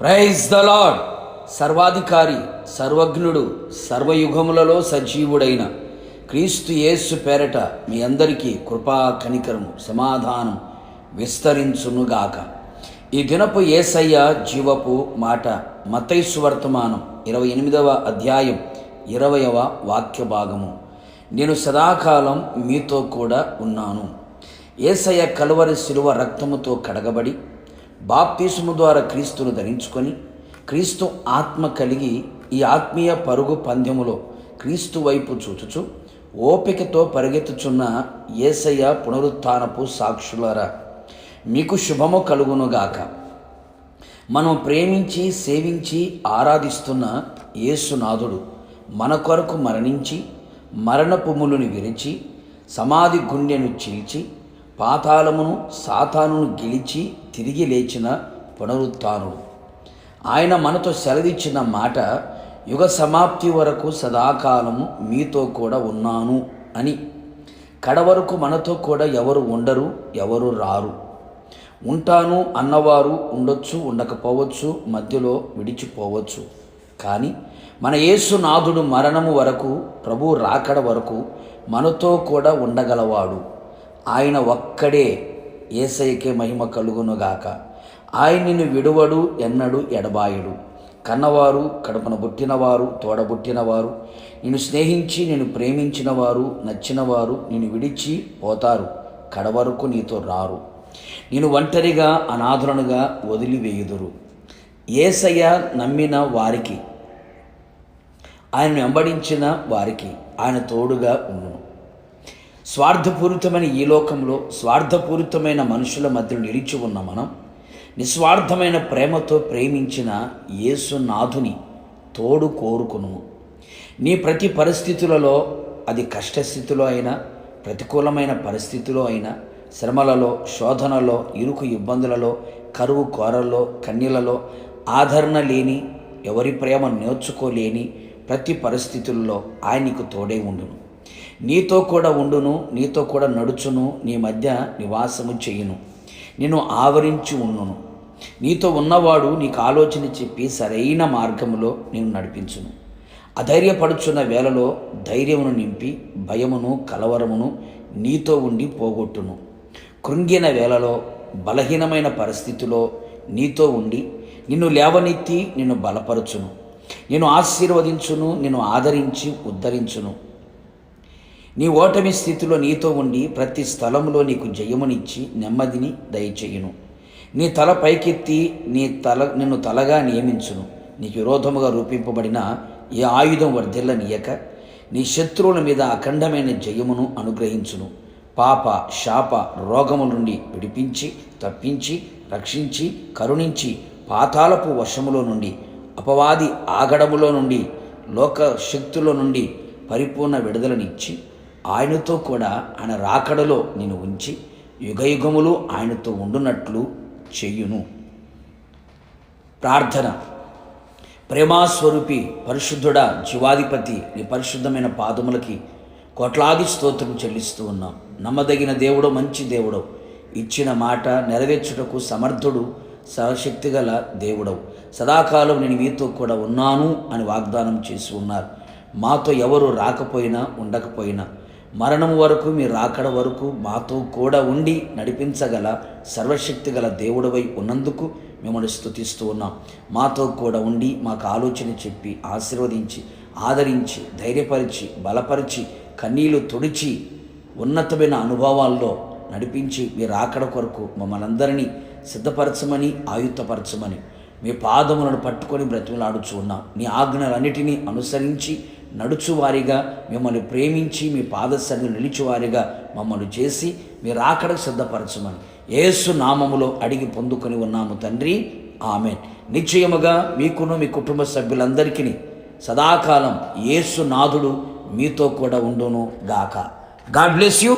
Praise the lord. సర్వాధికారి, సర్వజ్ఞుడు, సర్వయుగములలో సజీవుడైన క్రీస్తు యేసు పేరట మీ అందరికీ కృపా, కనికరము, సమాధానం విస్తరించునుగాక. ఈ దినపు యేసయ్య జీవపు మాట మత్తయి సువార్తమానం 28వ అధ్యాయం 20వ వాక్య భాగము. నేను సదాకాలం మీతో కూడా ఉన్నాను. యేసయ్య కలువరి శిలువ రక్తముతో కడగబడి బాప్తిస్ము ద్వారా క్రీస్తును ధరించుకొని క్రీస్తు ఆత్మ కలిగి ఈ ఆత్మీయ పరుగు పందెములో క్రీస్తు వైపు చూచుచు ఓపికతో పరిగెత్తుచున్న యేసయ్య పునరుత్థానపు సాక్షులారా, మీకు శుభము కలుగునుగాక. మనం ప్రేమించి సేవించి ఆరాధిస్తున్న యేసునాథుడు మన కొరకు మరణించి మరణపు ములుని విరిచి సమాధి గుండెను చీల్చి పాతాళమును సాతానును గెలిచి తిరిగి లేచిన పునరుత్థానుడు. ఆయన మనతో సెలవిచ్చిన మాట, యుగ సమాప్తి వరకు సదాకాలము మీతో కూడా ఉన్నాను అని. కడవరకు మనతో కూడా ఎవరు ఉండరు, ఎవరు రారు. ఉంటాను అన్నవారు ఉండొచ్చు, ఉండకపోవచ్చు, మధ్యలో విడిచిపోవచ్చు. కానీ మన యేసునాథుడు మరణము వరకు, ప్రభు రాకడ వరకు మనతో కూడా ఉండగలవాడు. ఆయన ఒక్కడే. యేసయ్యకే మహిమ కలుగునుగాక. ఆయన నిన్ను విడువడు, ఎన్నడు ఎడబాయుడు. కన్నవారు, కడుపున పుట్టినవారు, తోడబుట్టినవారు, నిన్ను స్నేహించి నిన్ను ప్రేమించిన వారు, నచ్చినవారు నిన్ను విడిచి పోతారు, కడవరకు నీతో రారు. నేను ఒంటరిగా అనాథులనుగా వదిలివేయుదురు. యేసయ్య నమ్మిన వారికి, ఆయన వెంబడించిన వారికి ఆయన తోడుగా ఉండును. స్వార్థపూరితమైన ఈ లోకంలో స్వార్థపూరితమైన మనుషుల మధ్య నిలిచి ఉన్న మనం నిస్వార్థమైన ప్రేమతో ప్రేమించిన యేసునాథుని తోడు కోరుకును. నీ ప్రతి పరిస్థితులలో, అది కష్టస్థితిలో అయినా, ప్రతికూలమైన పరిస్థితిలో అయినా, శ్రమలలో, శోధనలో, ఇరుకు ఇబ్బందులలో, కరువు కోరల్లో, కన్నీళ్లలో, ఆదరణ లేని, ఎవరి ప్రేమ నేర్చుకోలేని ప్రతి పరిస్థితుల్లో ఆయన నీకు తోడే ఉండును. నీతో కూడా ఉండును, నీతో కూడా నడుచును, నీ మధ్య నివాసము చేయును, నిన్ను ఆవరించి ఉండును. నీతో ఉన్నవాడు నీకు ఆలోచన చెప్పి సరైన మార్గములో నేను నడిపించును. అధైర్యపడుచున్న వేళలో ధైర్యమును నింపి భయమును కలవరమును నీతో ఉండి పోగొట్టును. కృంగిన వేళలో బలహీనమైన పరిస్థితిలో నీతో ఉండి నిన్ను లేవనెత్తి నిన్ను బలపరచును. నేను ఆశీర్వదించును, నిన్ను ఆదరించి ఉద్ధరించును. నీ ఓటమి స్థితిలో నీతో ఉండి ప్రతి స్థలంలో నీకు జయమునిచ్చి నెమ్మదిని దయచేయును. నీ తల పైకెత్తి నిన్ను తలగా నియమించును. నీకు విరోధముగా రూపింపబడిన ఏ ఆయుధం వర్ధిల్లనీయక నీ శత్రువుల మీద అఖండమైన జయమును అనుగ్రహించును. పాప శాప రోగముల నుండి విడిపించి తప్పించి రక్షించి కరుణించి పాతాళపు వశములో నుండి, అపవాది ఆగడములో నుండి, లోక శక్తుల నుండి పరిపూర్ణ విడుదలనిచ్చి ఆయనతో కూడా ఆయన రాకడలో నేను ఉంచి యుగయుగములు ఆయనతో ఉండునట్లు చెయ్యును. ప్రార్థన. ప్రేమాస్వరూపి పరిశుద్ధుడా, జీవాధిపతి, నీ పరిశుద్ధమైన పాదములకి కోట్లాది స్తోత్రం చెల్లిస్తూ ఉన్నాం. నమ్మదగిన దేవుడు, మంచి దేవుడు, ఇచ్చిన మాట నెరవేర్చుటకు సమర్థుడు, సర్వశక్తిగల దేవుడవు. సదాకాలం నేను మీతో కూడా ఉన్నాను అని వాగ్దానం చేసి ఉన్నారు. మాతో ఎవరు రాకపోయినా ఉండకపోయినా మరణం వరకు, మీ రాకడ వరకు మాతో కూడా ఉండి నడిపించగల సర్వశక్తిగల దేవుడవై ఉన్నందుకు మిమ్మల్ని స్తుతిస్తూ ఉన్నాం. మాతో కూడా ఉండి మాకు ఆలోచన చెప్పి ఆశీర్వదించి ఆదరించి ధైర్యపరిచి బలపరిచి కన్నీళ్లు తుడిచి ఉన్నతమైన అనుభవాల్లో నడిపించి మీ రాకడ కొరకు మమ్మల్ని అందరినీ సిద్ధపరచమని ఆయుత్తపరచమని మీ పాదములను పట్టుకొని బ్రతిమలాడుచు ఉన్నాం. నీ ఆజ్ఞలన్నిటినీ అనుసరించి నడుచువారిగా, మిమ్మల్ని ప్రేమించి మీ పాదసన్ని నిలిచువారిగా మమ్మల్ని చేసి మీరు రాకడకు సిద్ధపరచమని యేసు నామములో అడిగి పొందుకొని ఉన్నాము తండ్రి, ఆమెన్. నిశ్చయముగా మీకును మీ కుటుంబ సభ్యులందరికీ సదాకాలం యేసు నాథుడు మీతో కూడా ఉండును గాక. God bless you.